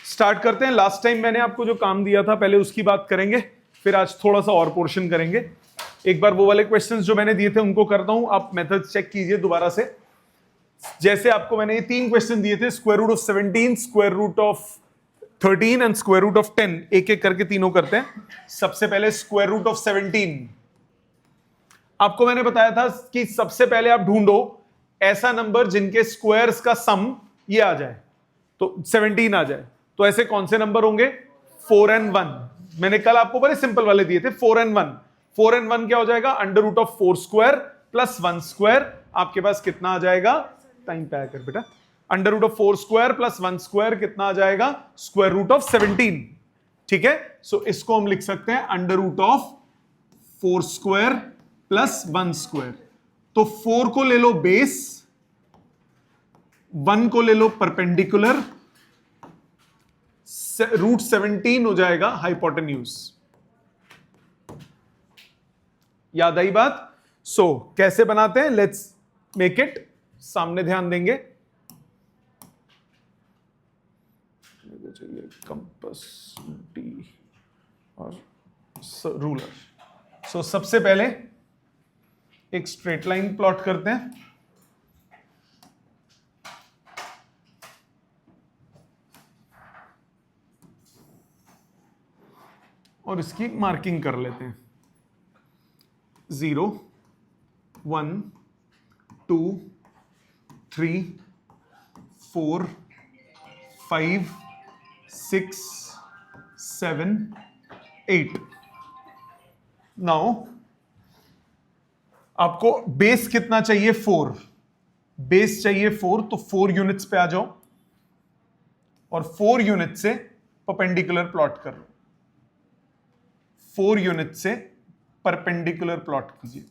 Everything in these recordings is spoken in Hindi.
स्टार्ट करते हैं। लास्ट टाइम मैंने आपको जो काम दिया था पहले उसकी बात करेंगे, फिर आज थोड़ा सा और पोर्शन करेंगे। एक बार वो वाले क्वेश्चंस जो मैंने दिए थे उनको करता हूं, आप मेथड चेक कीजिए दोबारा से। जैसे आपको मैंने ये 3 क्वेश्चन दिए थे, square root of 17, square root of 13 and square root of 10, एक एक करके तीनों करते हैं। सबसे पहले स्क्वायर रूट ऑफ 17। आपको मैंने बताया था कि सबसे पहले आप ढूंढो ऐसा नंबर जिनके स्क्वायर्स का सम ये आ जाए, तो 17 आ जाए। तो ऐसे कौन से नंबर होंगे? 4 and 1। मैंने कल आपको बड़े सिंपल वाले दिए थे, 4 and 1। 4 and 1 क्या हो जाएगा? Under root of 4 square plus 1 square. आपके पास कितना आ जाएगा? टाइम पे आया कर बेटा। Under root of 4 square plus 1 square कितना आ जाएगा? Square root of 17। ठीक है, सो इसको हम लिख सकते हैं under root of 4 square plus 1 square. तो 4 को ले लो बेस, 1 को ले लो परपेंडिकुलर, रूट 17 हो जाएगा हाइपोटेन्यूज। याद आई बात? सो कैसे बनाते हैं? Let's make it. सामने ध्यान देंगे, चाहिए कंपास डी और रूलर। सो सबसे पहले एक स्ट्रेट लाइन प्लॉट करते हैं। और इसकी मार्किंग कर लेते हैं। 0 1 2 3 4 5 6 7 8। नाउ आपको बेस कितना चाहिए? 4। बेस चाहिए 4, तो 4 यूनिट्स पे आ जाओ और 4 यूनिट से परपेंडिकुलर प्लॉट करो। 4 यूनिट से परपेंडिकुलर प्लॉट कीजिए।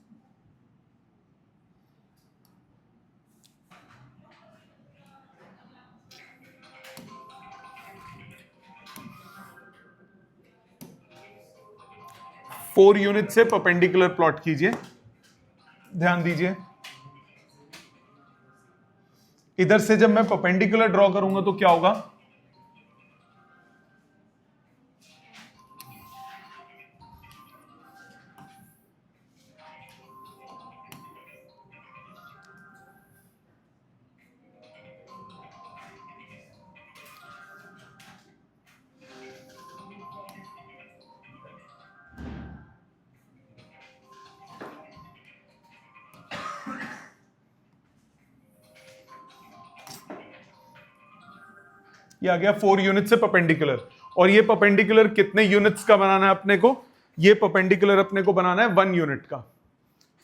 फोर यूनिट से परपेंडिकुलर प्लॉट कीजिए। ध्यान दीजिए, इधर से जब मैं परपेंडिकुलर ड्रॉ करूंगा तो क्या होगा? ये आ गया 4 यूनिट से परपेंडिकुलर। और ये परपेंडिकुलर कितने यूनिट्स का बनाना है अपने को? ये परपेंडिकुलर अपने को बनाना है 1 यूनिट का।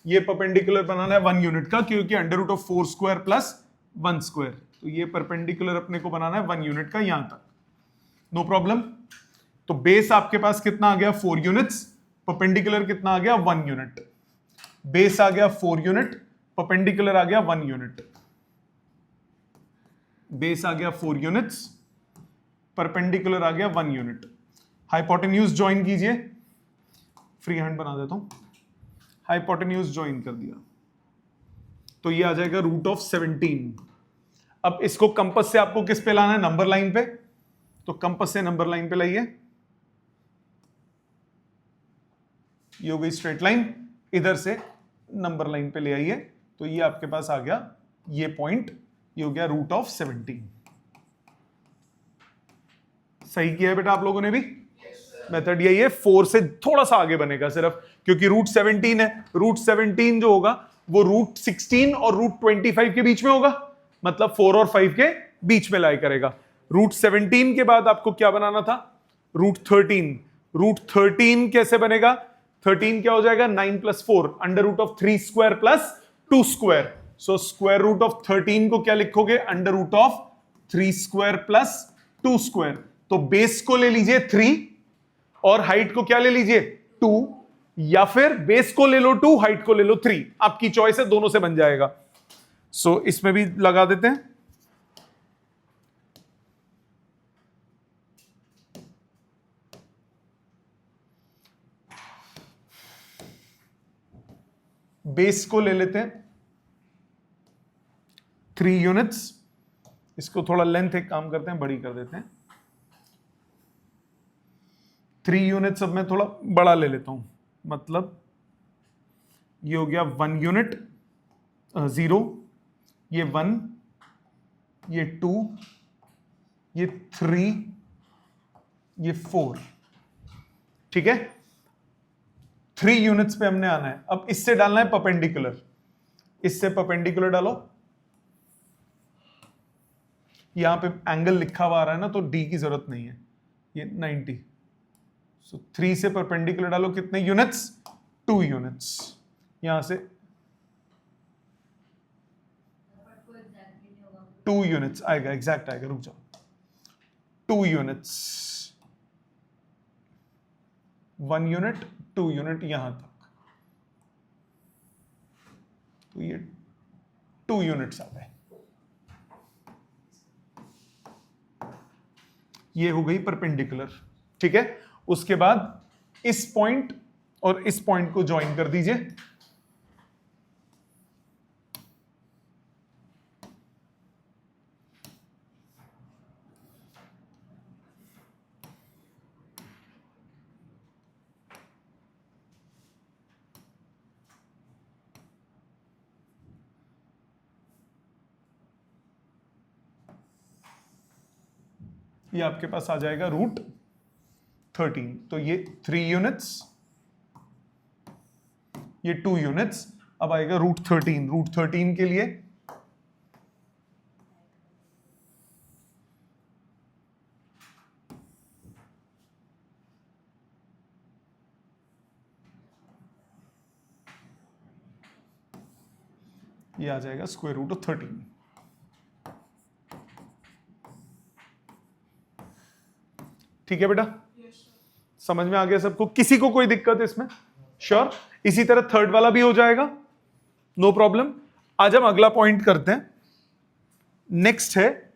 ये परपेंडिकुलर बनाना है 1 यूनिट का, क्योंकि under root of 4 square plus 1 square. तो ये परपेंडिकुलर अपने को बनाना है 1 यूनिट का, यहां तक नो प्रॉब्लम। तो बेस आपके पास कितना आ गया? 4 यूनिट्स। परपेंडिकुलर कितना आ गया? 1 यूनिट। बेस आ गया 4 यूनिट, परपेंडिकुलर आ गया 1 यूनिट। बेस आ गया 4 यूनिट्स, परपेंडिकुलर आ गया 1 यूनिट। हाइपोटेन्यूज ज्वाइन कीजिए। फ्री हैंड बना देता हूं। हाइपोटेन्यूज ज्वाइन कर दिया तो ये आ जाएगा रूट ऑफ 17। अब इसको कंपास से आपको किस पे लाना है? नंबर लाइन पे। तो कंपास से नंबर लाइन पे लाइए। ये हो गई स्ट्रेट लाइन, इधर से नंबर लाइन पे ले आइए। तो ये आपके पास आ गया ये पॉइंट, ये हो गया रूट ऑफ 17। सही किया है बेटा आप लोगों ने भी। मेथड यही है, 4 से थोड़ा सा आगे बनेगा सिर्फ, क्योंकि रूट 17 है। रूट 17 जो होगा वो रूट 16 और रूट 25 के बीच में होगा, मतलब 4 और 5 के बीच में लाई करेगा। रूट 17 के बाद आपको क्या बनाना था? रूट 13। रूट 13 कैसे बनेगा? 13 क्या हो जाएगा? 9 + 4 under root of 3 square plus 2 square. So square root of 13 को क्या लिखोगे? Under root of 3 square plus 2 square. तो बेस को ले लीजिए 3 और हाइट को क्या ले लीजिए? 2, या फिर बेस को ले लो 2, हाइट को ले लो 3। आपकी चॉइस है, दोनों से बन जाएगा। सो इसमें भी लगा देते हैं। बेस को ले लेते हैं 3 यूनिट्स। इसको थोड़ा लेंथ एक काम करते हैं, बड़ी कर देते हैं। 3 यूनिट्स अब मैं थोड़ा बड़ा ले लेता हूं, मतलब ये हो गया 1 यूनिट, 0, ये 1, ये 2, ये 3, ये 4, ठीक है। 3 यूनिट्स पे हमने आना है। अब इससे डालना है परपेंडिकुलर, इससे परपेंडिकुलर डालो। यहां पे एंगल लिखा हुआ आ रहा है ना, तो डी की जरूरत नहीं है, ये 90। सो 3 से परपेंडिकुलर डालो, कितने यूनिट्स? 2 यूनिट्स। यहां से 2 यूनिट्स आएगा, एग्जैक्ट आएगा, रुक जाओ। 2 यूनिट्स, 1 यूनिट, 2 यूनिट यहां तक, तो ये 2 यूनिट्स आ गए। ये हो गई परपेंडिकुलर, ठीक है। उसके बाद इस पॉइंट और इस पॉइंट को ज्वाइन कर दीजिए। ये आपके पास आ जाएगा √13, तो ये 3 यूनिट्स, ये 2 यूनिट्स। अब आएगा √13। √13 के लिए ये आ जाएगा √13। ठीक है बेटा, समझ में आ गया सबको? किसी को कोई दिक्कत है इसमें? श्योर। इसी तरह थर्ड वाला भी हो जाएगा, नो प्रॉब्लम। आज हम अगला पॉइंट करते हैं। नेक्स्ट है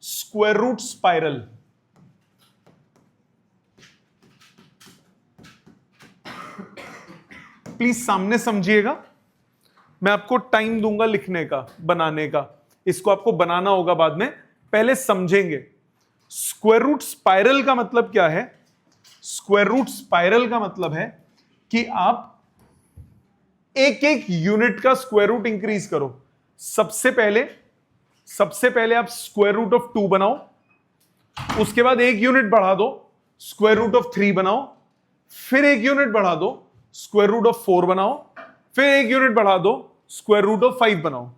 स्क्वायर रूट स्पाइरल। प्लीज सामने समझिएगा, मैं आपको टाइम दूंगा लिखने का, बनाने का। इसको आपको बनाना होगा बाद में, पहले समझेंगे। स्क्वायर रूट स्पाइरल का मतलब क्या है? स्क्वायर रूट स्पाइरल का मतलब है कि आप एक एक यूनिट का स्क्वायर रूट इंक्रीज करो। सबसे पहले आप स्क्वायर रूट ऑफ 2 बनाओ, उसके बाद एक यूनिट बढ़ा दो, स्क्वायर रूट ऑफ 3 बनाओ, फिर एक यूनिट बढ़ा दो, स्क्वायर रूट ऑफ 4 बनाओ, फिर एक यूनिट बढ़ा दो, स्क्वायर रूट ऑफ 5 बनाओ।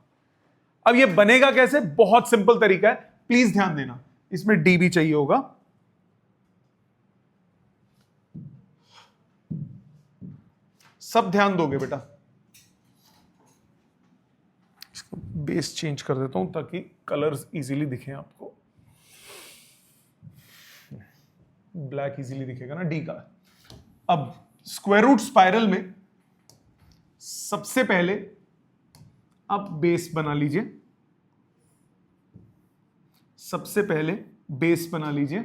अब ये बनेगा कैसे? बहुत सिंपल तरीका है, प्लीज ध्यान देना। इसमें डी भी चाहिए होगा। सब ध्यान दोगे बेटा। इसको बेस चेंज कर देता हूं ताकि कलर्स इजीली दिखें आपको। ब्लैक इजीली दिखेगा ना डी का। अब स्क्वायर रूट स्पाइरल में सबसे पहले आप बेस बना लीजिए। सबसे पहले बेस बना लीजिए।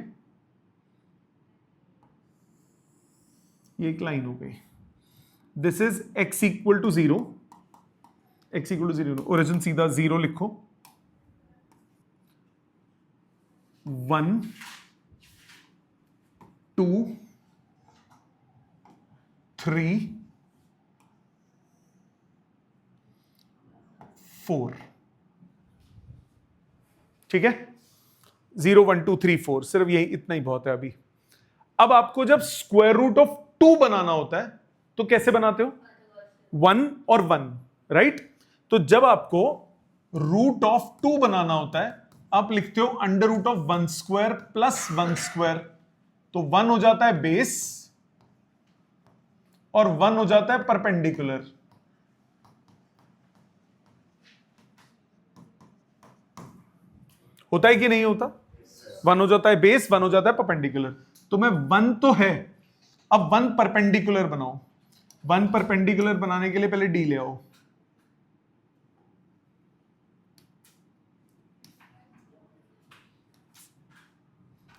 ये एक लाइन हो गई। This is x equal to 0। x equal to 0, origin सीधा 0 लिखो। 1 2 3 4, ठीक है। 0 1 2 3 4, सिर्फ यही, इतना ही बहुत है अभी। अब आपको जब स्क्वायर रूट ऑफ 2 बनाना होता है तो कैसे बनाते हो? 1 और 1, राइट। तो जब आपको रूट ऑफ 2 बनाना होता है, आप लिखते हो under root of 1 square plus 1 square. तो 1 हो जाता है बेस और 1 हो जाता है परपेंडिकुलर। होता है कि नहीं होता? 1 हो जाता है बेस, 1 हो जाता है परपेंडिकुलर। तो मैं 1 तो है, अब 1 परपेंडिकुलर बनाओ। 1 परपेंडिकुलर बनाने के लिए पहले डी ले आओ।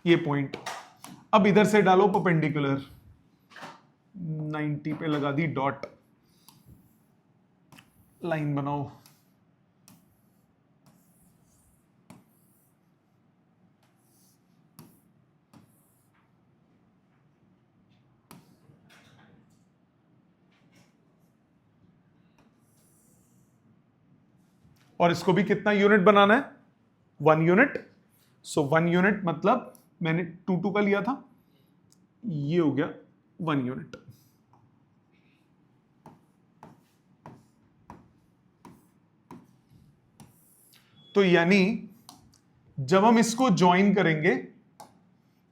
ये पॉइंट, अब इधर से डालो परपेंडिकुलर। 90 पे लगा दी डॉट, लाइन बनाओ। और इसको भी कितना यूनिट बनाना है, 1 यूनिट। सो 1 यूनिट मतलब मैंने 2 का लिया था, ये हो गया 1 यूनिट। तो यानी जब हम इसको ज्वाइन करेंगे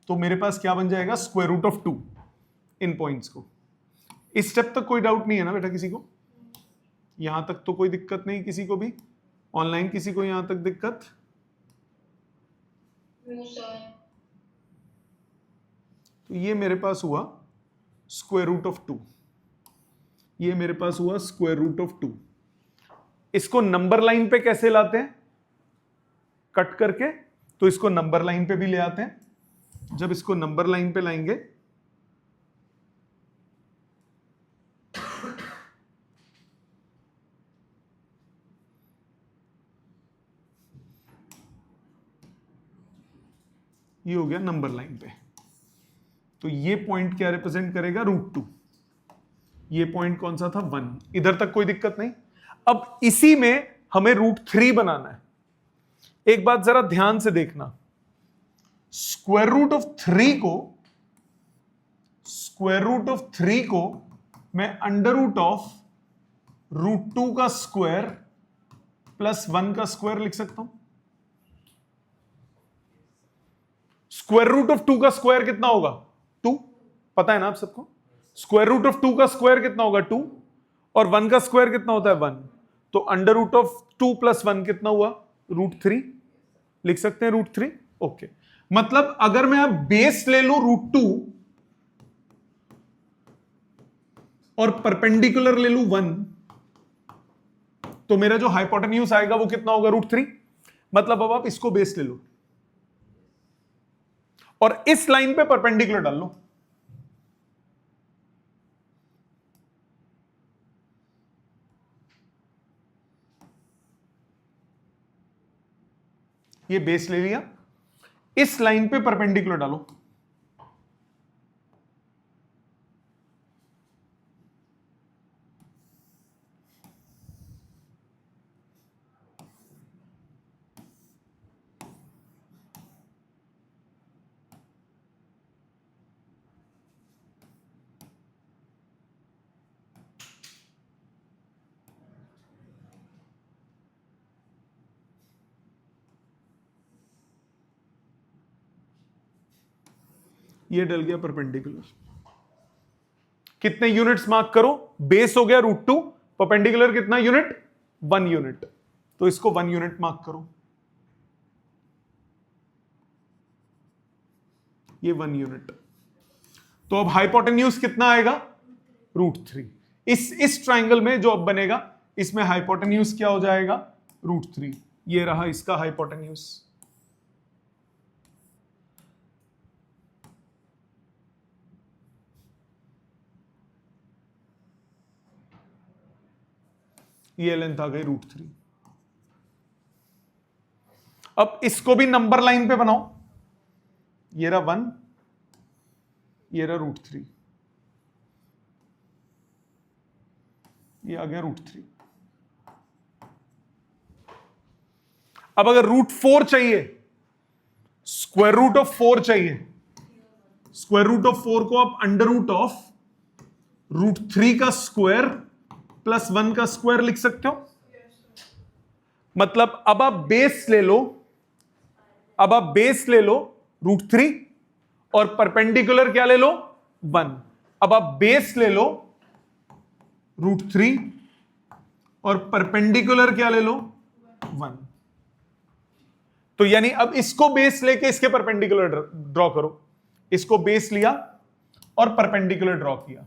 तो मेरे पास क्या बन जाएगा, स्क्वायर रूट ऑफ 2 इन पॉइंट्स को। इस स्टेप तक कोई डाउट नहीं है ना बेटा किसी को? यहां तक तो कोई दिक्कत नहीं किसी को भी? ऑनलाइन किसी को यहां तक दिक्कत? तो ये मेरे पास हुआ स्क्वायर रूट ऑफ 2, ये मेरे पास हुआ स्क्वायर रूट ऑफ 2। इसको नंबर लाइन पे कैसे लाते हैं, कट करके, तो इसको नंबर लाइन पे भी ले आते हैं। जब इसको नंबर लाइन पे लाएंगे ये हो गया नंबर लाइन पे, तो ये पॉइंट क्या रिप्रेजेंट करेगा, √2। ये पॉइंट कौन सा था, 1। इधर तक कोई दिक्कत नहीं। अब इसी में हमें √3 बनाना है। एक बात जरा ध्यान से देखना, स्क्वायर रूट ऑफ 3 को मैं अंडर रूट ऑफ √2 का स्क्वायर प्लस 1 का स्क्वायर लिख सकता हूं। स्क्वायर रूट ऑफ 2 का स्क्वायर कितना होगा, 2, पता है ना आप सबको? स्क्वायर रूट ऑफ 2 का स्क्वायर कितना होगा, 2, और 1 का स्क्वायर कितना होता है, 1। तो अंडर रूट ऑफ 2 प्लस 1 कितना हुआ, √3। लिख सकते हैं √3। ओके, मतलब अगर मैं अब बेस ले लूं √2 और परपेंडिकुलर ले लूं 1, तो मेरा जो हाइपोटेन्यूज आएगा वो कितना होगा, √3। मतलब अब आप इसको बेस ले लो और इस लाइन पे परपेंडिकुलर डाल लो। ये बेस ले लिया, इस लाइन पे परपेंडिकुलर डालो। ये डल गया परपेंडिकुलर। कितने यूनिट्स मार्क करो, बेस हो गया √2, परपेंडिकुलर कितना यूनिट, 1 यूनिट। तो इसको 1 यूनिट मार्क करो, ये 1 यूनिट। तो अब हाइपोटेन्यूज कितना आएगा, √3। इस ट्राइंगल में जो अब बनेगा इसमें हाइपोटेन्यूज क्या हो जाएगा, √3। ये रहा इसका हाइपोटेन्यूज। ये लेंथ आ गई √3। अब इसको भी नंबर लाइन पे बनाओ, ये रहा 1, ये रहा √3, ये आ गया √3। अब अगर √4 चाहिए, स्क्वायर रूट ऑफ 4 चाहिए, स्क्वायर रूट ऑफ 4 को आप अंडर रूट ऑफ √3 का स्क्वायर प्लस 1 का स्क्वायर लिख सकते हो। मतलब अब आप बेस ले लो, अब आप बेस ले लो √3 और परपेंडिकुलर क्या ले लो, 1। अब आप बेस ले लो √3 और परपेंडिकुलर क्या ले लो, 1। तो यानी अब इसको बेस लेके इसके परपेंडिकुलर ड्रॉ करो। इसको बेस लिया और परपेंडिकुलर ड्रॉ किया।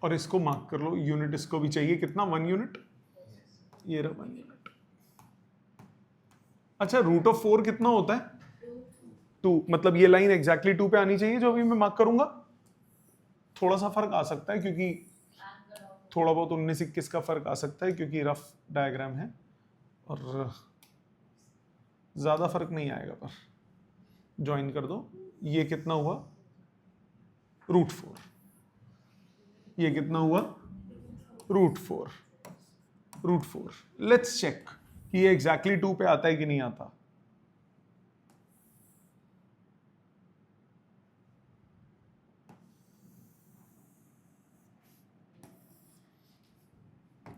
और इसको मार्क कर लो, यूनिट इसको भी चाहिए, कितना 1 यूनिट, ये रहा 1 यूनिट। अच्छा रूट ऑफ 4 कितना होता है 2, मतलब ये लाइन एग्जैक्टली 2 पे आनी चाहिए जो अभी मैं मार्क करूंगा। थोड़ा सा फर्क आ सकता है क्योंकि थोड़ा बहुत 19-21 का फर्क आ सकता है क्योंकि रफ डायग्राम है और ज्यादा फर्क नहीं आएगा, पर ज्वाइन कर दो। ये कितना हुआ रूट 4, ये कितना हुआ रूट 4। लेट्स चेक कि ये एग्जैक्टली 2 पे आता है कि नहीं आता।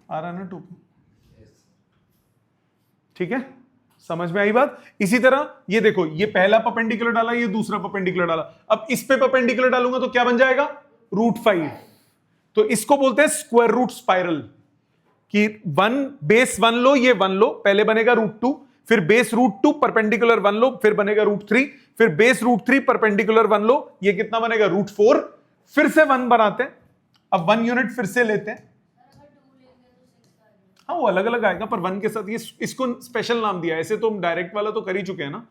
आ रहा है ना 2 पे, ठीक है, समझ में आई बात। इसी तरह ये देखो, ये पहला परपेंडिकुलर डाला, ये दूसरा परपेंडिकुलर डाला, अब इस पे परपेंडिकुलर डालूंगा तो क्या बन जाएगा रूट 5। तो इसको बोलते हैं स्क्वायर रूट स्पाइरल, कि 1 बेस 1 लो, ये 1 लो, पहले बनेगा रूट 2, फिर बेस रूट 2 परपेंडिकुलर 1 लो, फिर बनेगा रूट 3, फिर बेस रूट 3 परपेंडिकुलर 1 लो, ये कितना बनेगा रूट 4, फिर से 1 बनाते हैं, अब 1 यूनिट फिर से लेते हैं। हाँ वो अलग अलग आएगा, पर 1 के साथ ये इसको स्पेशल नाम दिया, ऐसे तो हम डायरेक्ट वाला तो कर ही चुके हैं ना,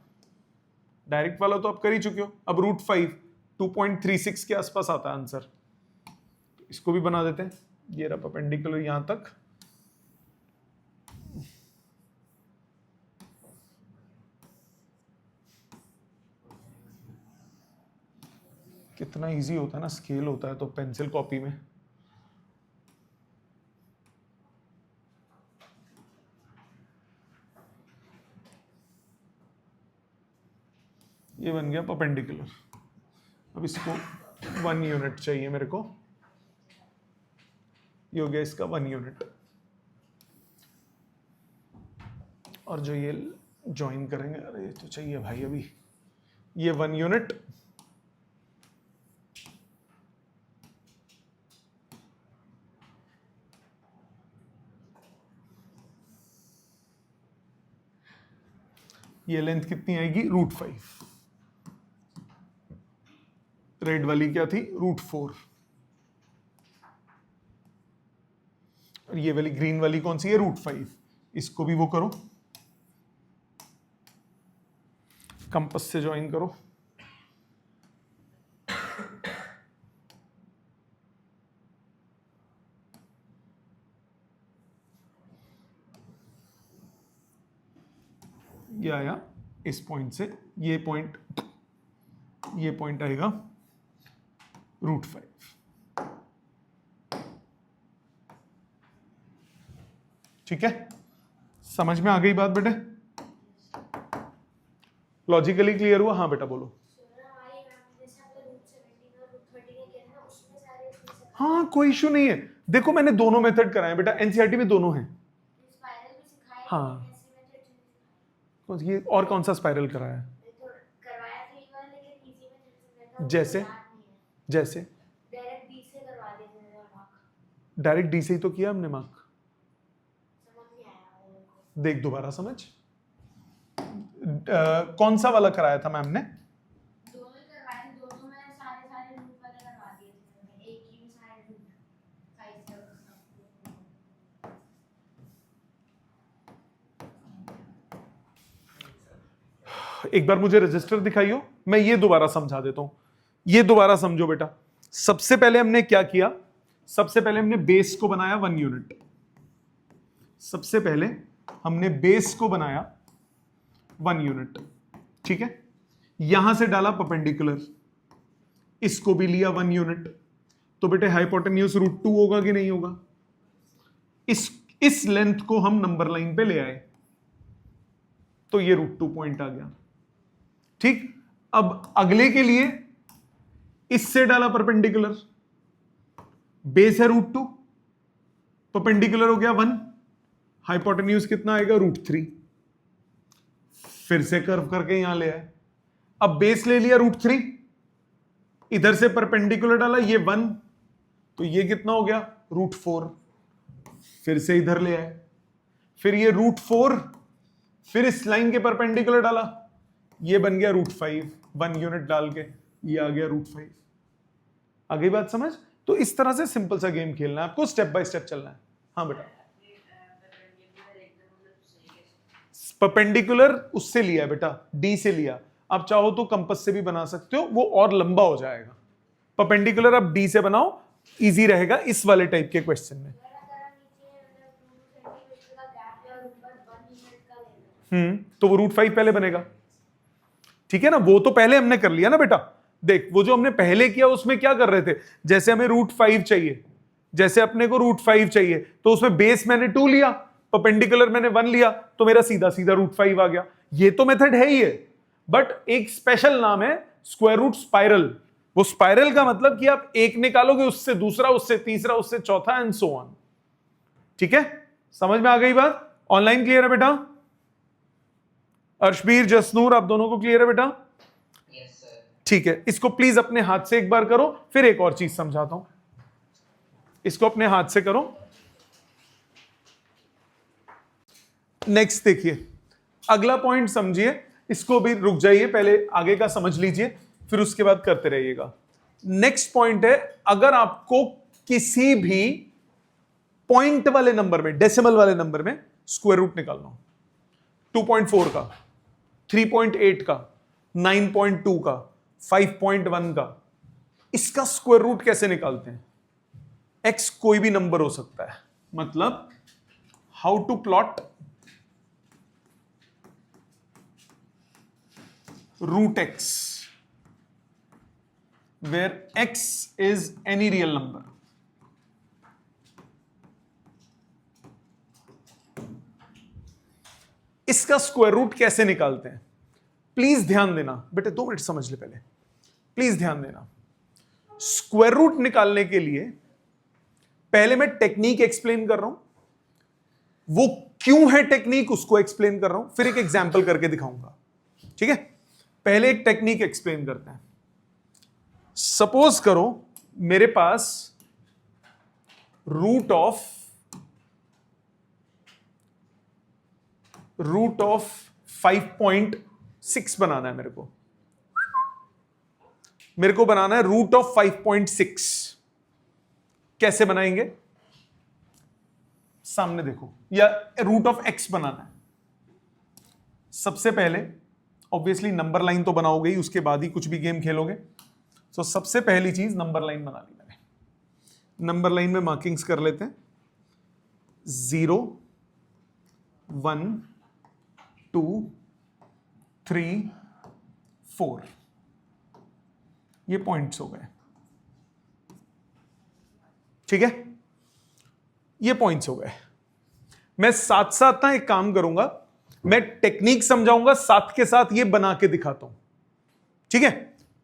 डायरेक्ट वाला तो आप कर ही चुके हो। अब रूट 5 2.36 के आसपास आता है आंसर, इसको भी बना देते हैं। ये रहा परपेंडिकुलर यहां तक, कितना इजी होता है ना, स्केल होता है तो पेंसिल कॉपी में। ये बन गया परपेंडिकुलर। अब इसको 1 यूनिट चाहिए मेरे को, ये हो गया इसका 1 यूनिट। और जो ये ज्वाइन करेंगे, अरे ये तो चाहिए भाई अभी, ये 1 यूनिट, ये लेंथ कितनी आएगी रूट 5, रेड वाली क्या थी रूट 4, और ये वाली ग्रीन वाली कौन सी है रूट 5। इसको भी वो करो, कंपास से ज्वाइन करो। ये आया इस पॉइंट से, ये पॉइंट आएगा रूट 5। ठीक है, समझ में आ गई बात बेटे, लॉजिकली क्लियर हुआ। हाँ बेटा बोलो। हाँ कोई इशू नहीं है, देखो मैंने दोनों मेथड कराए बेटा, एनसीईआरटी में दोनों हैं। हाँ ये और कौन सा स्पाइरल कराया है? जैसे जैसे डायरेक्ट डी से ही तो किया हमने मार्क, देख दोबारा समझ। कौन सा वाला कराया था मैम ने? एक बार मुझे रजिस्टर दिखाइयो, मैं ये दोबारा समझा देता हूं, ये दोबारा समझो बेटा। सबसे पहले हमने क्या किया, सबसे पहले हमने बेस को बनाया 1 यूनिट, सबसे पहले हमने बेस को बनाया 1 यूनिट, ठीक है, यहां से डाला परपेंडिकुलर, इसको भी लिया 1 यूनिट, तो बेटे हाइपोटेन्यूज रूट 2 होगा कि नहीं होगा? इस लेंथ को हम नंबर लाइन पे ले आए, तो ये रूट 2 पॉइंट आ गया। ठीक, अब अगले के लिए इससे डाला परपेंडिकुलर, बेस है रूट 2, परपेंडिकुलर हो गया 1, हाइपोटेन्यूज कितना आएगा रूट 3, फिर से कर्व करके यहां ले आए। अब बेस ले लिया रूट 3, इधर से परपेंडिकुलर डाला, ये 1, तो ये कितना हो गया रूट 4, फिर से इधर ले आए, फिर ये रूट 4, फिर इस लाइन के परपेंडिकुलर डाला, ये बन गया रूट 5, 1 यूनिट डाल के ये आ गया रूट 5। आ गई बात समझ? तो इस तरह से सिंपल सा गेम खेलना है आपको, स्टेप बाय स्टेप चलना है। हाँ बेटा, परपेंडिकुलर उससे लिया है बेटा, डी से लिया। आप चाहो तो कंपास से भी बना सकते हो, वो और लंबा हो जाएगा। परपेंडिकुलर आप डी से बनाओ, इजी रहेगा इस वाले टाइप के क्वेश्चन में। तो वो √5 पहले बनेगा, ठीक है ना। वो तो पहले हमने कर लिया ना बेटा। देख, वो जो हमने पहले किया उसमें क्या कर रहे थे, जैसे हमें √5 चाहिए, जैसे अपने को √5 चाहिए, तो उसमें बेस मैंने 2 लिया, परपेंडिकुलर मैंने 1 लिया, तो मेरा सीधा सीधा √5 आ गया। ये तो मेथड है ही है, बट एक स्पेशल नाम है स्क्वायर रूट स्पाइरल। वो स्पाइरल का मतलब कि आप एक निकालोगे, उससे दूसरा, उससे तीसरा, उससे चौथा, एंड सो ऑन। ठीक है, समझ में आ गई बात? ऑनलाइन क्लियर है बेटा? अर्शबीर, जसनूर, आप दोनों को क्लियर है बेटा? ठीक है, इसको प्लीज अपने हाथ से एक बार करो, फिर एक और चीज समझाता हूं। इसको अपने हाथ से करो। नेक्स्ट देखिए, अगला पॉइंट समझिए, इसको भी रुक जाइए, पहले आगे का समझ लीजिए, फिर उसके बाद करते रहिएगा। नेक्स्ट पॉइंट है, अगर आपको किसी भी पॉइंट वाले नंबर में, डेसिमल वाले नंबर में स्क्वायर रूट निकालना हो, 2.4 का, 3.8 का, 9.2 का, 5.1 का, इसका स्क्वायर रूट कैसे निकालते हैं? एक्स कोई भी नंबर हो सकता है, मतलब how to plot root X where x is any real number. इसका स्क्वायर रूट कैसे निकालते हैं? प्लीज ध्यान देना बेटे, 2 मिनट समझ ले पहले, प्लीज ध्यान देना। स्क्वायर रूट निकालने के लिए पहले मैं टेक्निक एक्सप्लेन कर रहा हूं, वो क्यों है टेक्निक उसको एक्सप्लेन कर रहा हूं, फिर एक एग्जांपल करके दिखाऊंगा। ठीक है, पहले एक टेक्निक एक्सप्लेन करते हैं। सपोज करो मेरे पास रूट ऑफ 5.6 बनाना है मेरे को बनाना है रूट ऑफ 5.6। कैसे बनाएंगे? सामने देखो, या रूट ऑफ x बनाना है। सबसे पहले ऑब्वियसली नंबर लाइन तो बनाओगे ही, उसके बाद ही कुछ भी गेम खेलोगे। तो सबसे पहली चीज नंबर लाइन बना ली मैंने। नंबर लाइन में मार्किंग्स कर लेते हैं, 0, 1, 2, 3, 4, ये पॉइंट्स हो गए। ठीक है, ये पॉइंट्स हो गए। मैं साथ साथ ना एक काम करूंगा, मैं टेक्निक समझाऊंगा, साथ के साथ ये बना के दिखाता हूं। ठीक है,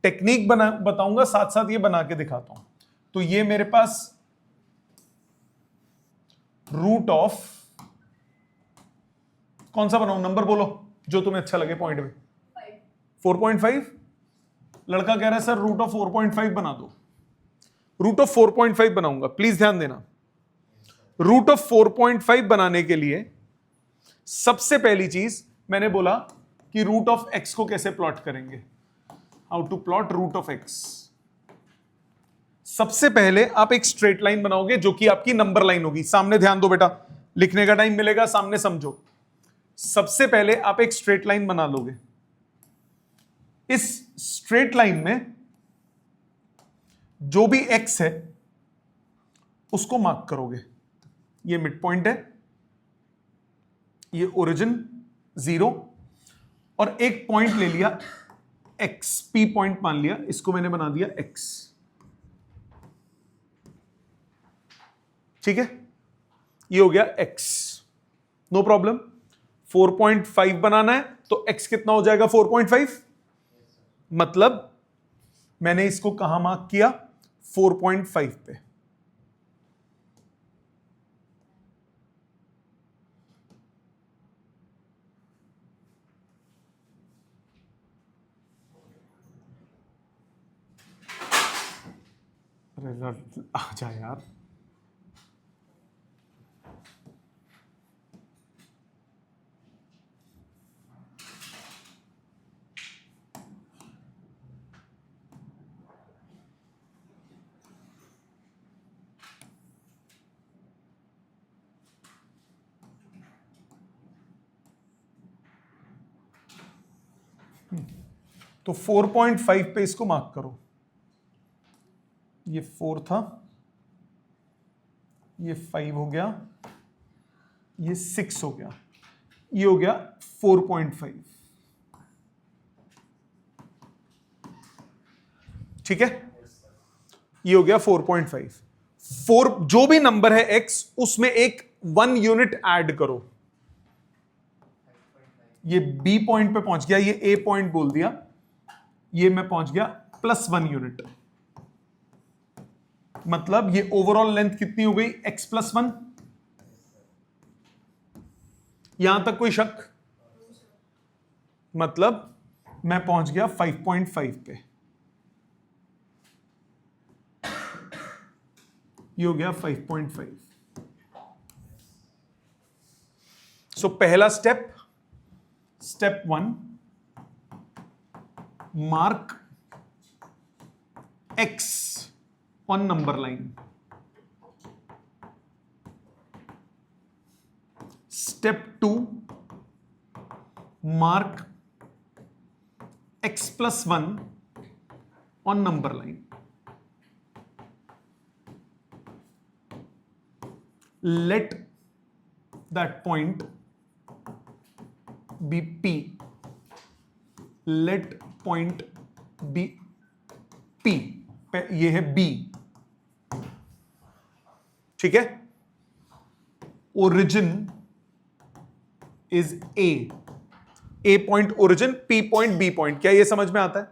टेक्निक बताऊंगा, साथ साथ ये बना के दिखाता हूं। तो ये मेरे पास रूट ऑफ, कौन सा बनाऊं, नंबर बोलो जो तुम्हें अच्छा लगे पॉइंट में। 4.5। लड़का कह रहा है सर रूट ऑफ 4.5 बना दो। रूट ऑफ 4.5 बनाऊंगा, प्लीज ध्यान देना। रूट ऑफ 4.5 बनाने के लिए सबसे पहली चीज मैंने बोला कि रूट ऑफ एक्स को कैसे प्लॉट करेंगे, how to plot root of X. सबसे पहले आप एक स्ट्रेट लाइन बनाओगे जो कि आपकी नंबर लाइन होगी। सामने ध्यान दो बेटा, लिखने का टाइम मिलेगा, सामने समझो। सबसे पहले आप एक स्ट्रेट लाइन बना लोगे। इस स्ट्रेट लाइन में जो भी एक्स है उसको मार्क करोगे। ये मिड पॉइंट है, ये ओरिजिन 0, और एक पॉइंट ले लिया एक्स, पी पॉइंट मान लिया, इसको मैंने बना दिया एक्स। ठीक है, ये हो गया एक्स, नो प्रॉब्लम। 4.5 बनाना है तो एक्स कितना हो जाएगा 4.5, मतलब मैंने इसको कहां मार्क किया, 4.5 पे। अरे आ जा यार, तो 4.5 पे इसको मार्क करो। ये 4 था, ये 5 हो गया, ये 6 हो गया, ये हो गया 4.5। ठीक है, ये हो गया 4.5। 4 जो भी नंबर है x, उसमें एक 1 यूनिट ऐड करो। ये b पॉइंट पे पहुंच गया, ये a पॉइंट बोल दिया, ये मैं पहुंच गया +1 यूनिट। मतलब ये ओवरऑल लेंथ कितनी हो गई? x + 1। यहां तक कोई शक? मतलब मैं पहुंच गया 5.5 पे। ये हो गया 5.5। सो पहला step, step 1, mark x on number line. Step 2, mark x + 1 on number line. Let that point be P. Let point be P. ये है B। ठीक है, origin is A. A point origin, P point B point। क्या ये समझ में आता है?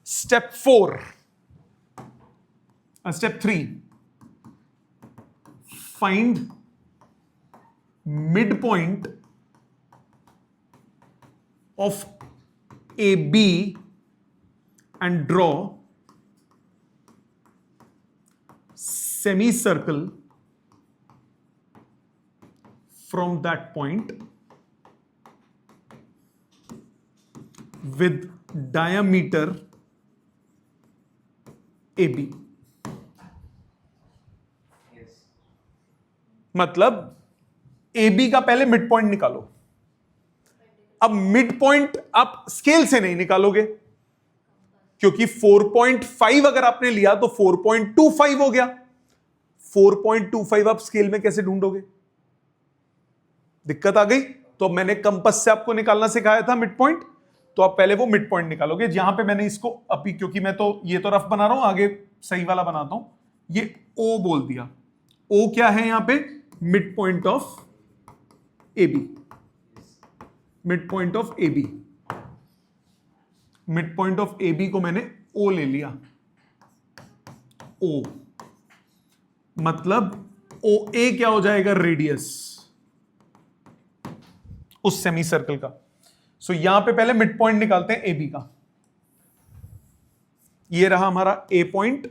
Step 4, step 3, find midpoint of AB and draw semicircle from that point with diameter AB। मतलब ए बी का पहले मिड पॉइंट निकालो। अब मिड पॉइंट आप स्केल से नहीं निकालोगे, क्योंकि 4.5 अगर आपने लिया तो 4.25 हो गया। 4.25 आप स्केल में कैसे ढूंढोगे? दिक्कत आ गई। तो मैंने कंपास से आपको निकालना सिखाया था मिड पॉइंट, तो आप पहले वो मिड पॉइंट निकालोगे। जहां पे मैंने इसको अभी, क्योंकि मैं तो ये तो रफ बना रहा हूं, आगे सही वाला बनाता हूं। ये ओ बोल दिया। ओ क्या है यहां पे? Mid point of A B. Mid point of A B, mid point of A B को मैंने ओ ले लिया। ओ मतलब ओ ए क्या हो जाएगा? रेडियस उस सेमी सर्कल का। सो यहां पे पहले मिड पॉइंट निकालते हैं ए बी का। ये रहा हमारा ए पॉइंट,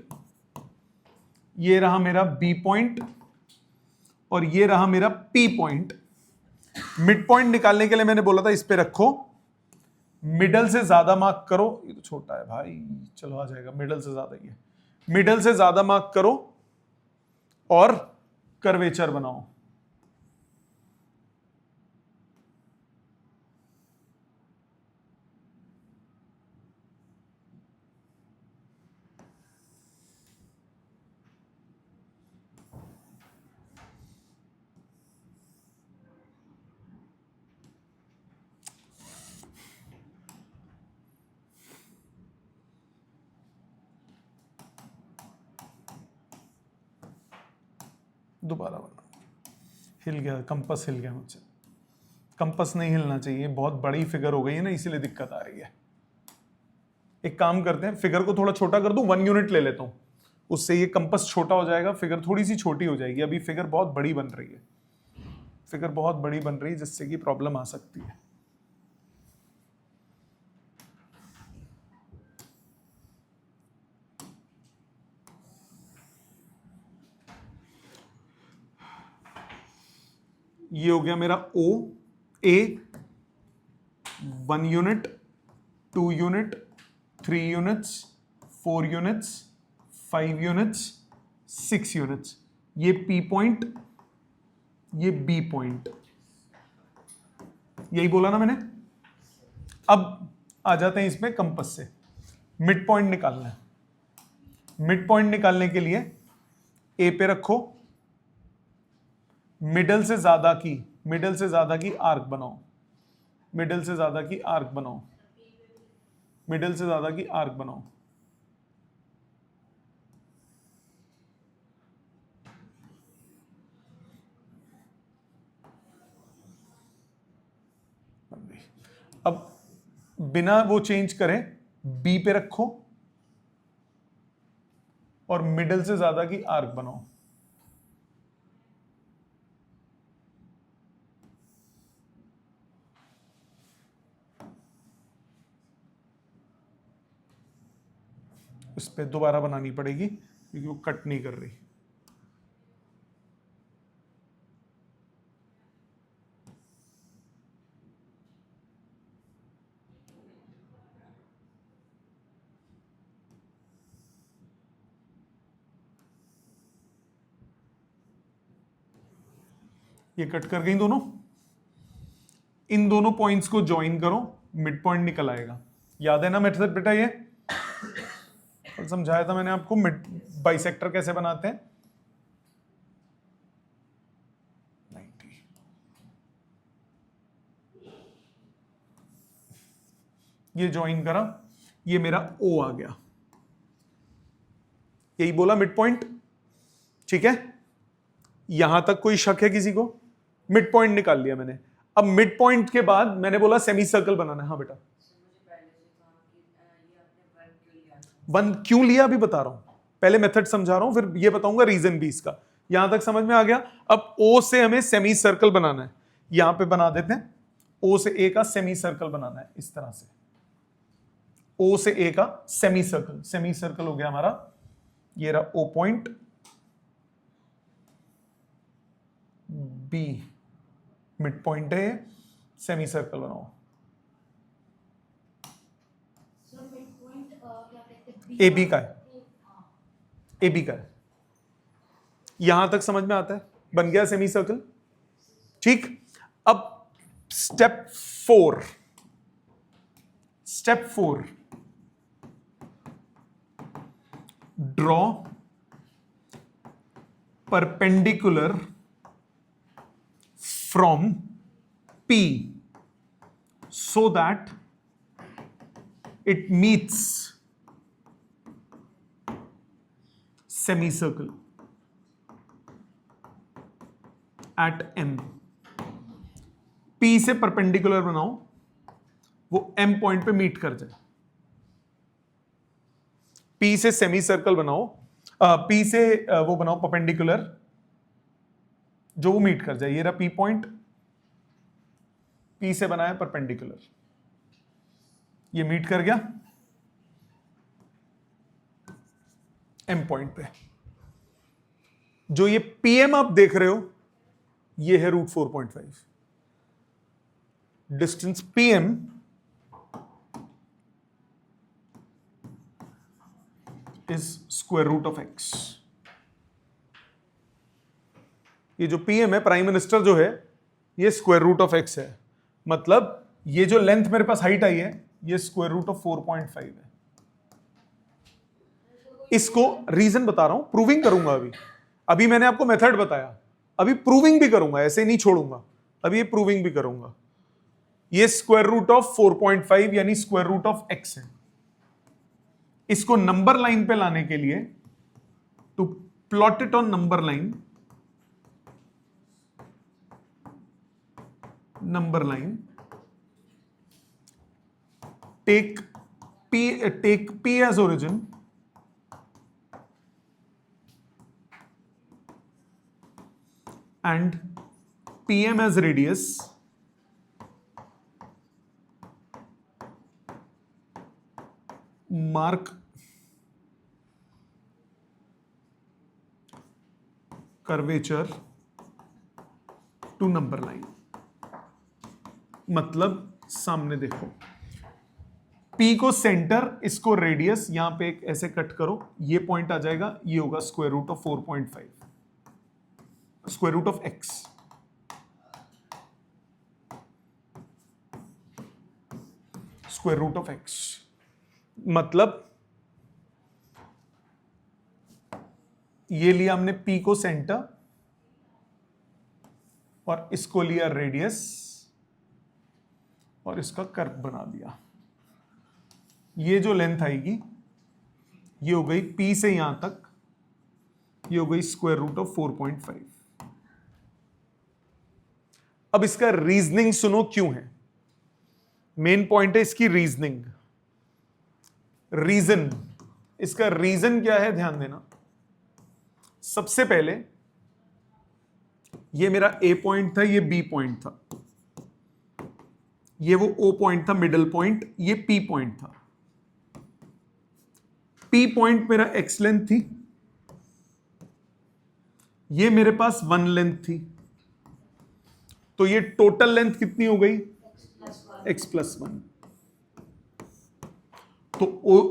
ये रहा मेरा बी पॉइंट, और ये रहा मेरा पी पॉइंट। मिड पॉइंट निकालने के लिए मैंने बोला था इस पे रखो, मिडल से ज्यादा मार्क करो। ये तो छोटा है भाई, चलो आ जाएगा, मिडल से ज्यादा ही है। मिडल से ज्यादा मार्क करो और कर्वेचर बनाओ। दोबारा बना, हिल गया कंपास, हिल गया मुझसे। कंपास नहीं हिलना चाहिए, बहुत बड़ी फिगर हो गई है ना, इसीलिए दिक्कत आ रही है। एक काम करते हैं, फिगर को थोड़ा छोटा कर दूं, 1 यूनिट ले लेता हूं, उससे ये कंपास छोटा हो जाएगा, फिगर थोड़ी सी छोटी हो जाएगी। अभी फिगर बहुत बड़ी बन रही है, फिगर बहुत बड़ी बन रही है, जिससे कि प्रॉब्लम आ सकती है। ये हो गया मेरा ओ ए, 1 unit, 2 unit, 3 units, 4 units, 5 units, 6 units. ये पी पॉइंट, ये बी पॉइंट, यही बोला ना मैंने। अब आ जाते हैं इसमें कंपास से। मिड पॉइंट निकालना है। मिड पॉइंट निकालने के लिए ए पे रखो, मिडल से ज्यादा की आर्क बनाओ, मिडल से ज्यादा की आर्क बनाओ, मिडल से ज्यादा की आर्क बनाओ। अब बिना वो चेंज करें बी पे रखो और मिडल से ज्यादा की आर्क बनाओ। इस पे दोबारा बनानी पड़ेगी क्योंकि वो कट नहीं कर रही। ये कट कर गई दोनों। इन दोनों पॉइंट्स को ज्वाइन करो, मिड पॉइंट निकल आएगा। याद है ना मेथड बेटा? ये कल समझाया था मैंने आपको मिड बाइसेक्टर कैसे बनाते हैं। 90। ये ज्वाइन करा, ये मेरा ओ आ गया, यही बोला मिड पॉइंट। ठीक है, यहां तक कोई शक है किसी को? मिड पॉइंट निकाल लिया मैंने। अब मिड पॉइंट के बाद मैंने बोला सेमी सर्कल बनाना है। हाँ बेटा, वन क्यों लिया अभी बता रहा हूं, पहले मेथड समझा रहा हूं फिर ये बताऊंगा रीजन भी इसका। यहां तक समझ में आ गया? अब ओ से हमें सेमी सर्कल बनाना है, यहां पे बना देते हैं। ओ से ए का सेमी सर्कल बनाना है इस तरह से। ओ से ए का सेमी सर्कल, सेमी सर्कल हो गया हमारा। ये रहा O point, B mid point है, सेमी सर्कल बनाओ। ए बी का है, ए बी का है। यहां तक समझ में आता है? बन गया सेमी सर्कल। ठीक, अब step 4, step 4, draw perpendicular from P so that it meets semicircle at M। P से परपेंडिकुलर बनाओ, वो M पॉइंट पे मीट कर जाए। P से सेमी सर्कल बनाओ, P से वो बनाओ परपेंडिकुलर जो वो मीट कर जाए। ये रहा P पॉइंट, P से बनाया परपेंडिकुलर, ये मीट कर गया M पॉइंट पे। जो ये PM आप देख रहे हो ये है √4.5। Distance PM is square root of x। ये जो PM है, प्राइम मिनिस्टर जो है, ये स्क्वायर रूट ऑफ x है। मतलब ये जो लेंथ मेरे पास हाइट आई है ये स्क्वायर रूट ऑफ 4.5 है। इसको रीजन बता रहा हूं, प्रूविंग करूंगा अभी मैंने आपको मेथड बताया, अभी प्रूविंग भी करूंगा, ऐसे नहीं छोड़ूंगा। अभी ये प्रूविंग भी करूंगा। ये स्क्वायर रूट ऑफ 4.5 यानी स्क्वायर रूट ऑफ x है। इसको नंबर लाइन पे लाने के लिए to plot it on number line, number line, take P as origin and PM as radius, mark curvature to number line। मतलब सामने देखो, P को सेंटर, इसको रेडियस, यहां पे एक ऐसे कट करो, ये पॉइंट आ जाएगा, ये होगा square root of 4.5, square root of x। Square root of X. मतलब ये लिया हमने P को सेंटर और इसको लिया रेडियस और इसका कर्व बना दिया। ये जो लेंथ आएगी ये हो गई P से यहां तक, ये हो गई स्क्वायर रूट ऑफ 4.5। अब इसका रीजनिंग सुनो क्यों है, मेन पॉइंट है इसकी रीजनिंग। रीजन, इसका रीजन क्या है ध्यान देना। सबसे पहले ये मेरा A पॉइंट था, ये B पॉइंट था, ये वो O पॉइंट था मिडल पॉइंट, ये P पॉइंट था। P पॉइंट मेरा x लेंथ थी, ये मेरे पास 1 लेंथ थी, तो ये टोटल लेंथ कितनी हो गई x+1। तो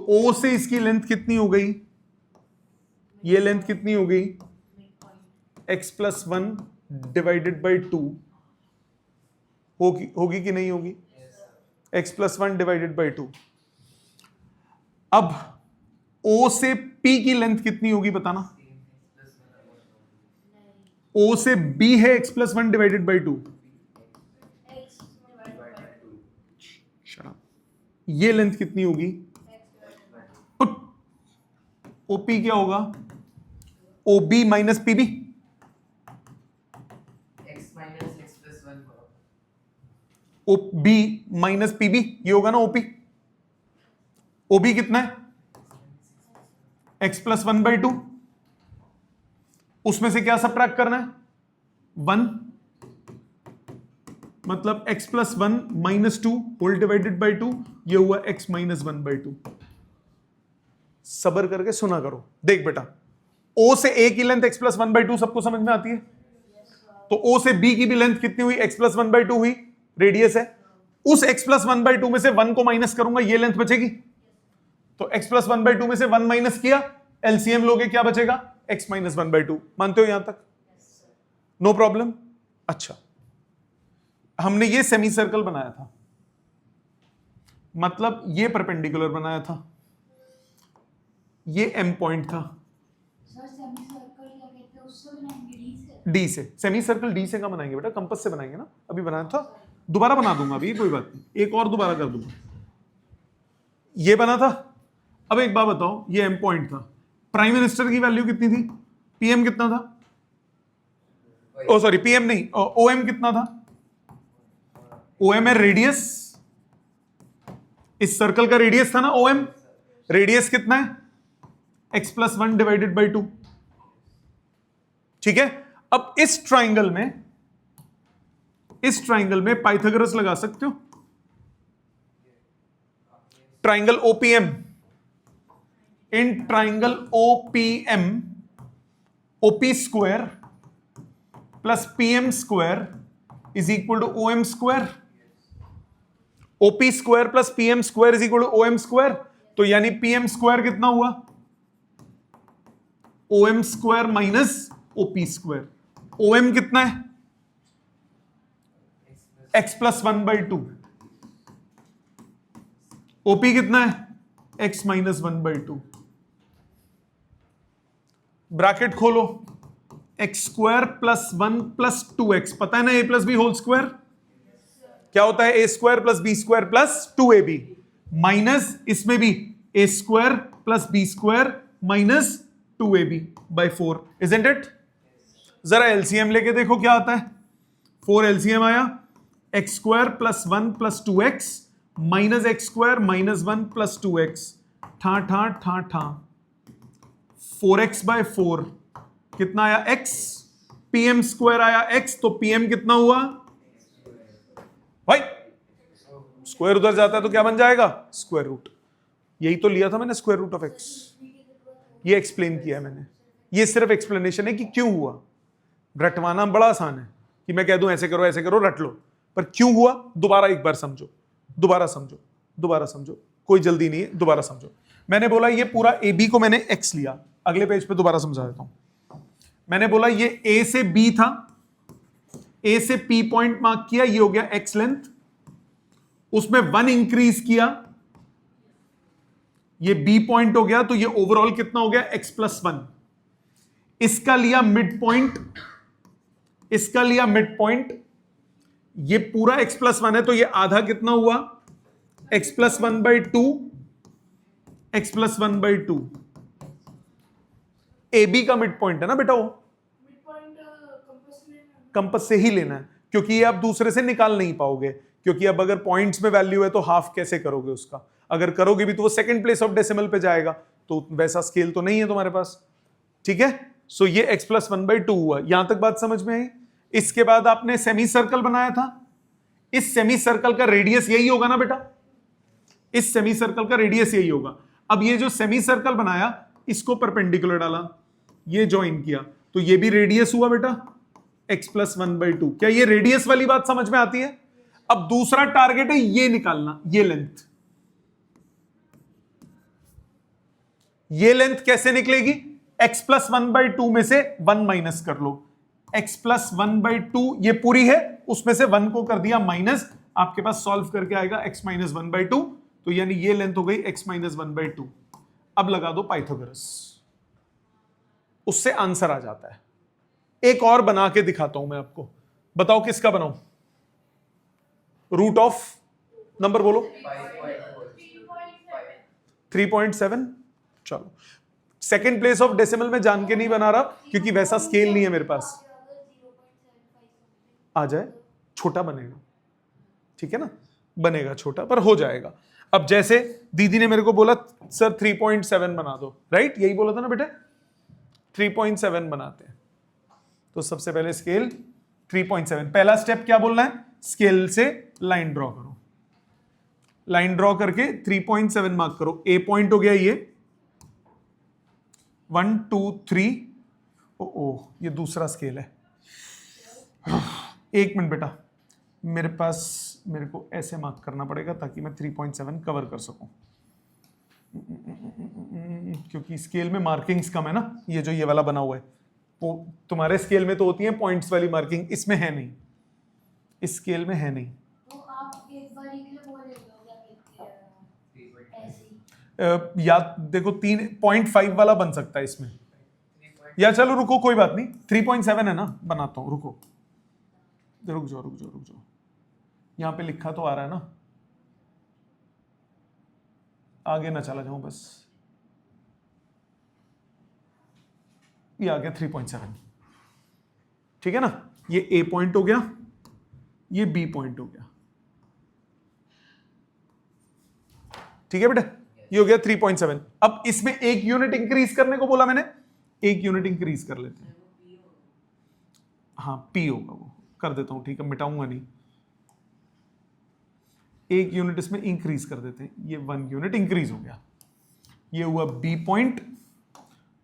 O से इसकी लेंथ कितनी हो गई, ये लेंथ कितनी हो गई x+1 डिवाइडेड बाई 2 होगी कि नहीं होगी, x+1 डिवाइडेड बाई 2। अब O से P की लेंथ कितनी होगी बताना। O से B है x+1 डिवाइडेड बाई 2, ये लेंथ कितनी होगी, OP क्या होगा, OB minus PB, OB minus PB, ये होगा ना OP। OB कितना है x+1 बाई 2, उसमें से क्या सबट्रैक्ट करना है 1, मतलब x+1 minus 2 whole divided by 2, ये हुआ x माइनस 1 बाई 2। सबर करके सुना करो, देख बेटा O से A की लेंथ x+1 बाई 2 सबको समझ में आती है, तो O से B की भी लेंथ कितनी हुई x+1 बाई 2 हुई, रेडियस है। उस x+1 बाई 2 में से 1 को माइनस करूंगा, ये लेंथ बचेगी, तो x+1 बाई 2 में से 1 माइनस किया, एलसीएम लोगे क्या बचेगा x माइनस 1 बाई 2। मानते हो यहां तक, नो प्रॉब्लम। अच्छा, हमने ये सेमी सर्कल बनाया था, मतलब ये परपेंडिकुलर बनाया था, ये M पॉइंट था, D से। सेमी सर्कल D से का बनाएंगे बेटा, कंपास से बनाएंगे ना, अभी बनाया था, दोबारा बना दूंगा अभी, कोई बात नहीं, एक और दोबारा कर दूंगा। ये बना था। अब एक बात बताओ, ये M पॉइंट था, प्राइम मिनिस्टर की वैल्यू कितनी थी, PM कितना था, ओ सॉरी PM नहीं, OM कितना था, OM है रेडियस, इस सर्कल का रेडियस था ना OM, रेडियस कितना है x+1 डिवाइडेड बाई 2, ठीक है। अब इस ट्राइंगल में पाइथागोरस लगा सकते हो, triangle OPM, in triangle OPM OP square plus PM square is equal to OM square, OP square plus PM square is equal to OM square. तो यानी PM स्क्वायर कितना हुआ, OM square minus OP square. OM कितना है x+1 बाई 2, OP कितना है x माइनस 1 बाई 2। ब्रैकेट खोलो, X square plus 1 plus 2x, पता है ना a plus B whole square क्या होता है, a square plus B square plus 2ab, minus इसमें भी a square plus B square minus 2ab by 4, isn't it. जरा एलसीएम लेके देखो क्या आता है, 4 एलसीएम आया, X square plus 1 plus 2x minus X square minus 1 plus 2x, ठा ठा ठा ठा 4x बाय 4 कितना आया x, pm स्क्वायर आया x, तो pm कितना हुआ भाई, स्क्वायर उधर जाता है तो क्या बन जाएगा स्क्वायर रूट। यही तो लिया था मैंने स्क्वायर रूट ऑफ x, ये एक्सप्लेन किया है मैंने, ये सिर्फ एक्सप्लेनेशन है कि क्यों हुआ। रटवाना बड़ा आसान है कि मैं कह दूं ऐसे करो रट लो, पर क्यों हुआ दोबारा एक बार समझो, दोबारा समझो, कोई जल्दी नहीं है, दोबारा समझो। मैंने बोला ये पूरा AB को मैंने x लिया, अगले पेज पे दोबारा समझा देता हूं। मैंने बोला ये A से B था, A से P पॉइंट मार्क किया, ये हो गया x लेंथ, उसमें 1 इंक्रीज किया, ये बी पॉइंट हो गया, तो ये ओवरऑल कितना हो गया x+1। इसका लिया मिड पॉइंट, इसका लिया मिड पॉइंट, ये पूरा x+1 है, तो ये आधा कितना हुआ x+1/2, x+1/2। ए बी का मिड पॉइंट है ना बेटा, वो कंपास से ही लेना है, क्योंकि ये आप दूसरे से निकाल नहीं पाओगे, क्योंकि अब अगर पॉइंट्स में वैल्यू है तो हाफ कैसे करोगे उसका, अगर करोगे भी तो वो सेकंड प्लेस ऑफ डेसिमल पे जाएगा, तो वैसा स्केल तो नहीं है तुम्हारे पास। ठीक है, सो ये x+1/2 हुआ। यहां तक बात समझ में आई। इसके बाद आपने सेमी सर्कल बनाया था, इस सेमी सर्कल का रेडियस यही होगा ना बेटा, इस सेमी सर्कल का रेडियस यही होगा। अब ये जो सेमी सर्कल बनाया, इसको परपेंडिकुलर डाला, ये ज्वाइन किया, तो ये भी रेडियस हुआ बेटा x+1/2। क्या ये रेडियस वाली बात समझ में आती है? अब दूसरा टारगेट है ये निकालना, ये लेंथ। ये लेंथ कैसे निकलेगी? x+1/2 में से 1 माइनस कर लो, x+1/2 ये पूरी है, उसमें से 1 को कर दिया माइनस, आपके पास सॉल्व करके आएगा x-1/2, तो यानी ये लेंथ हो गई x-1/2। अब लगा दो पाइथागोरस, उससे आंसर आ जाता है। एक और बना के दिखाता हूं मैं आपको, बताओ किसका बनाऊं? रूट ऑफ नंबर बोलो, 3.7। चलो, सेकेंड प्लेस ऑफ डेसिमल में जान के नहीं बना रहा, क्योंकि वैसा स्केल नहीं है मेरे पास। आ जाए, छोटा बनेगा, ठीक है ना, बनेगा छोटा पर हो जाएगा। अब जैसे दीदी ने मेरे को बोला सर 3.7 बना दो, राइट, यही बोला था ना बेटे, 3.7 बनाते हैं। तो सबसे पहले स्केल 3.7, पहला स्टेप क्या बोलना है? स्केल से लाइन ड्रॉ करो, लाइन ड्रॉ करके 3.7 मार्क करो। ए पॉइंट हो गया ये, 1 2 3, ओ ये दूसरा स्केल है। एक मिनट बेटा, मेरे को ऐसे मार्क करना पड़ेगा ताकि मैं 3.7 कवर कर सकूं, क्योंकि स्केल में मार्किंग्स कम है ना। ये जो ये वाला बना हुआ है, वो तुम्हारे स्केल में तो होती है पॉइंट्स वाली मार्किंग, इसमें है नहीं, इस स्केल में है नहीं। तो आप एक बार के लिए बोलेंगे या देखो 3.5 वाला बन सकता है इसमें, या चलो रुको कोई बात नहीं, 3.7 है ना, बनाता हूं, रुक जाओ, यहां पे लिखा तो आ रहा है ना, आगे ना चला जाऊं बस, ये आ गया 3.7, ठीक है ना। ये ए पॉइंट हो गया, ये बी पॉइंट हो गया, ठीक है बेटा, ये हो गया 3.7। अब इसमें एक यूनिट इंक्रीज करने को बोला मैंने, एक यूनिट इंक्रीज कर लेते हैं। हाँ पी होगा, वो कर देता हूं, ठीक है, मिटाऊंगा नहीं, एक यूनिट इसमें इंक्रीज कर देते हैं। ये 1 यूनिट इंक्रीज हो गया, ये हुआ बी पॉइंट,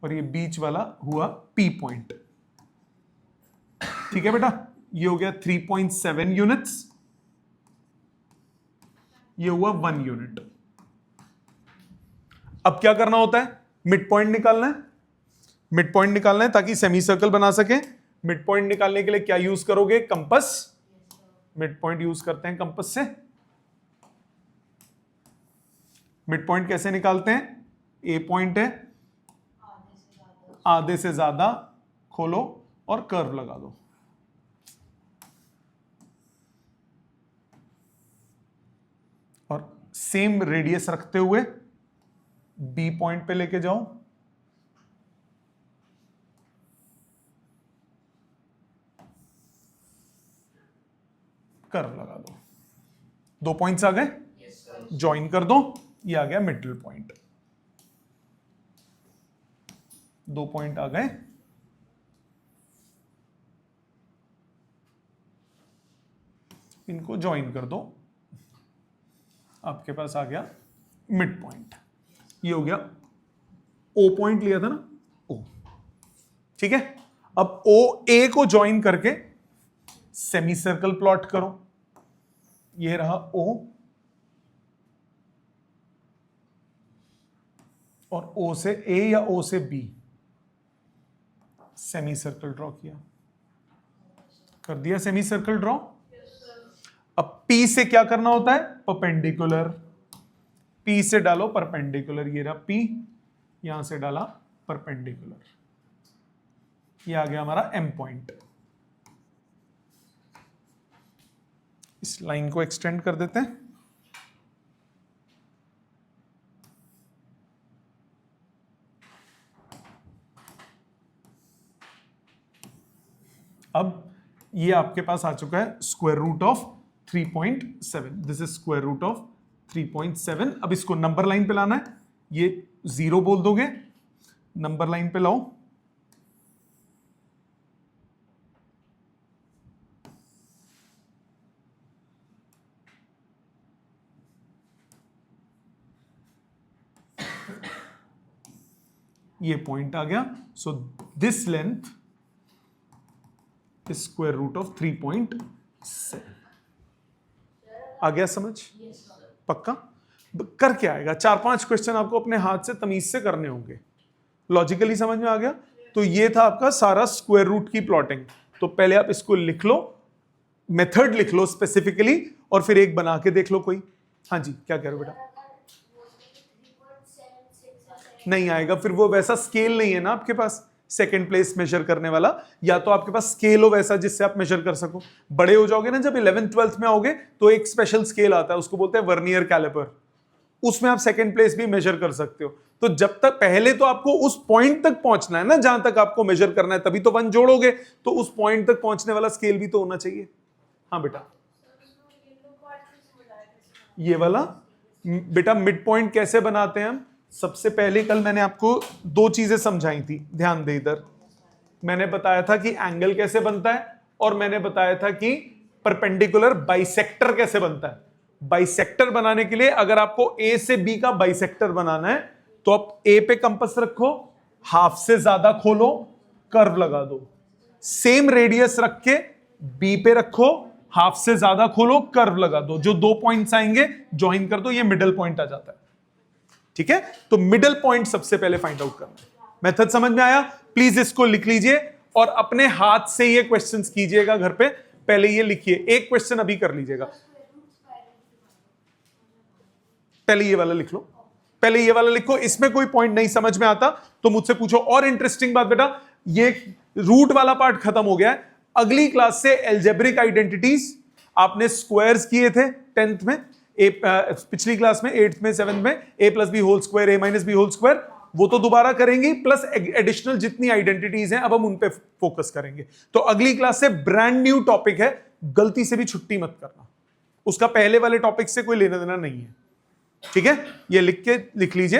और ये बीच वाला हुआ पी पॉइंट, ठीक है बेटा। ये हो गया 3.7 यूनिट्स, ये हुआ 1 यूनिट। अब क्या करना होता है? मिड पॉइंट निकालना है, मिड पॉइंट निकालना है ताकि सेमी सर्कल बना सके। मिड पॉइंट निकालने के लिए क्या यूज करोगे? कंपास। मिड पॉइंट यूज करते हैं कंपास से। मिड पॉइंट कैसे निकालते हैं? ए पॉइंट है, आधे से ज्यादा खोलो और कर्व लगा दो, और सेम रेडियस रखते हुए बी पॉइंट पे लेके जाओ, कर्व लगा दो। 2 पॉइंट्स आ गए, ज्वाइन कर दो, ये आ गया मिडिल पॉइंट। 2 पॉइंट आ गए, इनको ज्वाइन कर दो, आपके पास आ गया मिड पॉइंट। ये हो गया ओ पॉइंट लिया था ना, ओ, ठीक है। अब ओ ए को ज्वाइन करके सेमी सर्कल प्लॉट करो, ये रहा ओ, और ओ से ए या ओ से बी सेमी सर्कल ड्रॉ किया, कर दिया सेमी सर्कल ड्रॉ। अब P से क्या करना होता है? परपेंडिकुलर। P से डालो परपेंडिकुलर, ये रहा P, यहां से डाला परपेंडिकुलर, ये आ गया हमारा M पॉइंट। इस लाइन को एक्सटेंड कर देते हैं। अब ये आपके पास आ चुका है square root of 3.7, this is square root of 3.7। अब इसको नंबर लाइन पे लाना है, ये 0 बोल दोगे, नंबर लाइन पे लाओ, ये पॉइंट आ गया। So this length is square root of 3.7। आ गया समझ? पक्का? कर क्या आएगा? 4-5 क्वेश्चन आपको अपने हाथ से तमीज से करने होंगे। लॉजिकली समझ में आ गया? तो ये था आपका सारा स्क्वायर रूट की प्लॉटिंग। तो पहले आप इसको लिख लो, मेथड लिख लो स्पेसिफिकली, और फिर एक बना के देख लो कोई। हाँ जी, क्या कह रहे हो बेटा? नहीं आएगा, फिर वो वैसा स्केल नहीं है ना आपके पास सेकंड प्लेस मेजर करने वाला, या तो आपके पास स्केल हो वैसा जिससे आप मेजर कर सको। बड़े हो जाओगे ना, जब 11th 12th में आओगे तो एक स्पेशल स्केल आता है, उसको बोलते हैं वर्नियर कैलिपर, उसमें आप सेकंड प्लेस भी मेजर कर सकते हो। तो जब तक पहले तो आपको उस पॉइंट तक पहुंचना है ना जहां तक आपको मेजर करना है, तभी तो 1 जोड़ोगे, तो उस पॉइंट तक पहुंचने वाला स्केल भी तो होना चाहिए। हाँ बेटा, ये वाला बेटा मिड पॉइंट कैसे बनाते हैं हम? सबसे पहले कल मैंने आपको 2 चीजें समझाई थी, ध्यान दे इधर। मैंने बताया था कि एंगल कैसे बनता है, और मैंने बताया था कि परपेंडिकुलर बाइसेक्टर कैसे बनता है। बाइसेक्टर बनाने के लिए अगर आपको ए से बी का बाइसेक्टर बनाना है, तो आप ए पे कंपास रखो, हाफ से ज्यादा खोलो, कर्व लगा दो। सेम रेडियस रख के बी पे रखो, हाफ से ज्यादा खोलो, कर्व लगा दो। जो 2 पॉइंट्स आएंगे ज्वाइन कर दो, ये मिडल पॉइंट आ जाता है। ठीक है, तो मिडल पॉइंट सबसे पहले फाइंड आउट करना है। मेथड समझ में आया? प्लीज इसको लिख लीजिए और अपने हाथ से ये क्वेश्चंस कीजिएगा घर पे। पहले ये लिखिए, एक क्वेश्चन अभी कर लीजिएगा। पहले ये वाला लिख लो, पहले ये वाला लिखो। इसमें कोई पॉइंट नहीं समझ में आता तो मुझसे पूछो। और इंटरेस्टिंग बात बेटा, ये रूट वाला पार्ट खत्म हो गया है। अगली क्लास से एल्जेब्रिक आइडेंटिटीज आपने स्क्वायर्स किए थे 10th में, पिछली क्लास में 8th में 7th में, a plus B whole square, a minus B whole square, वो तो दोबारा करेंगे, प्लस एडिशनल जितनी आइडेंटिटीज हैं अब हम उन पे फोकस करेंगे। तो अगली क्लास से ब्रांड न्यू टॉपिक है, गलती से भी छुट्टी मत करना, उसका पहले वाले टॉपिक से कोई लेना देना नहीं है। ठीक है, ये लिख लीजिए।